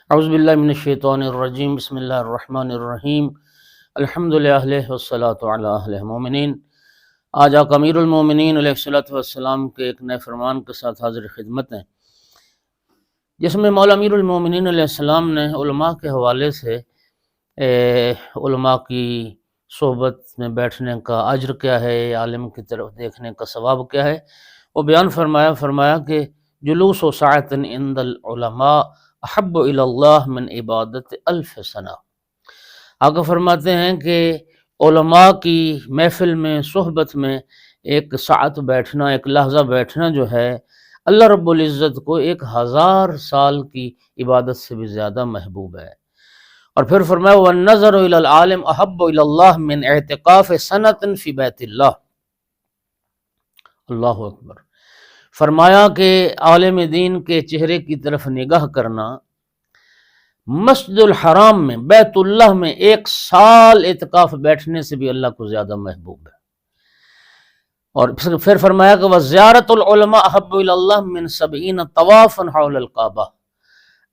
اعوذ باللہ من الشیطان الرجیم، بسم اللہ الرحمن الرحیم، الحمد للہ والصلاۃ علی اہل المومنین۔ آج آقا امیر المومنین علیہ الصلوۃ والسلام کے ایک نئے فرمان کے ساتھ حاضر خدمت ہیں، جس میں مولا امیر المومنین علیہ السلام نے علماء کے حوالے سے علماء کی صحبت میں بیٹھنے کا اجر کیا ہے، عالم کی طرف دیکھنے کا ثواب کیا ہے، وہ بیان فرمایا کہ جلوس و ساعت عند العلماء احب الی اللہ من عبادت الف سنہ۔ آقا فرماتے ہیں کہ علماء کی محفل میں، صحبت میں ایک ساعت بیٹھنا، ایک لحظہ بیٹھنا جو ہے، اللہ رب العزت کو 1000 سال کی عبادت سے بھی زیادہ محبوب ہے۔ اور پھر فرمایا والنظر الی العالم احب الی اللہ من اعتکاف سنۃ فی بیت اللہ۔ اللہ اکبر۔ فرمایا کہ عالم دین کے چہرے کی طرف نگاہ کرنا مسجد الحرام میں، بیت اللہ میں 1 سال اعتکاف بیٹھنے سے بھی اللہ کو زیادہ محبوب ہے۔ اور پھر فرمایا کہ وزیارت العلماء احب الی اللہ من 70 طوافا حول الکعبہ۔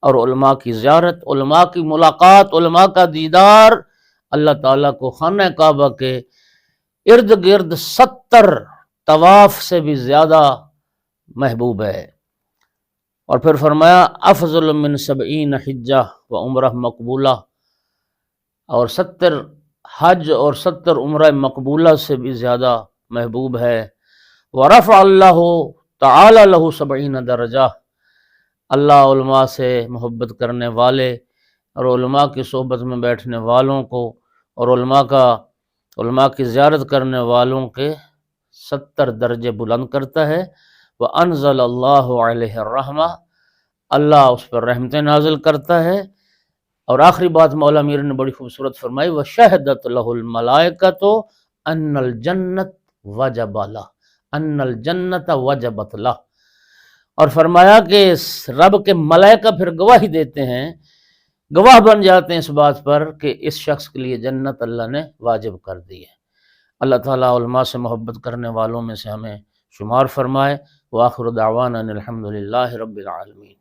اور علماء کی زیارت، علماء کی ملاقات، علماء کا دیدار اللہ تعالیٰ کو خانہ کعبہ کے ارد گرد 70 طواف سے بھی زیادہ محبوب ہے۔ اور پھر فرمایا افضل من 70 حجہ و عمرہ مقبولہ، اور 70 حج اور 70 عمرہ مقبولہ سے بھی زیادہ محبوب ہے۔ ورفع اللہ تعالی لہ 70 درجہ۔ اللہ علماء سے محبت کرنے والے اور علماء کی صحبت میں بیٹھنے والوں کو اور علماء کی زیارت کرنے والوں کے 70 درجے بلند کرتا ہے۔ وَأَنزَلَ اللَّهُ عَلَيْهِ الرَّحْمَةَ، اللہ اس پر رحمتیں نازل کرتا ہے۔ اور آخری بات مولا امیر نے بڑی خوبصورت فرمائی وَشَهَدَتْ لَهُ الْمَلَائِكَةُ أَنَّ الْجَنَّةَ وَجَبَ لَهُ، أَنَّ الْجَنَّةَ وَجَبَتْ لَهُ۔ اور فرمایا کہ رب کے ملائکہ پھر گواہی دیتے ہیں، گواہ بن جاتے ہیں اس بات پر کہ اس شخص کے لیے جنت اللہ نے واجب کر دی ہے۔ اللہ تعالیٰ علماء سے محبت کرنے والوں میں سے ہمیں شمار فرمائے۔ وآخر دعوانا ان الحمد للہ رب العالمین۔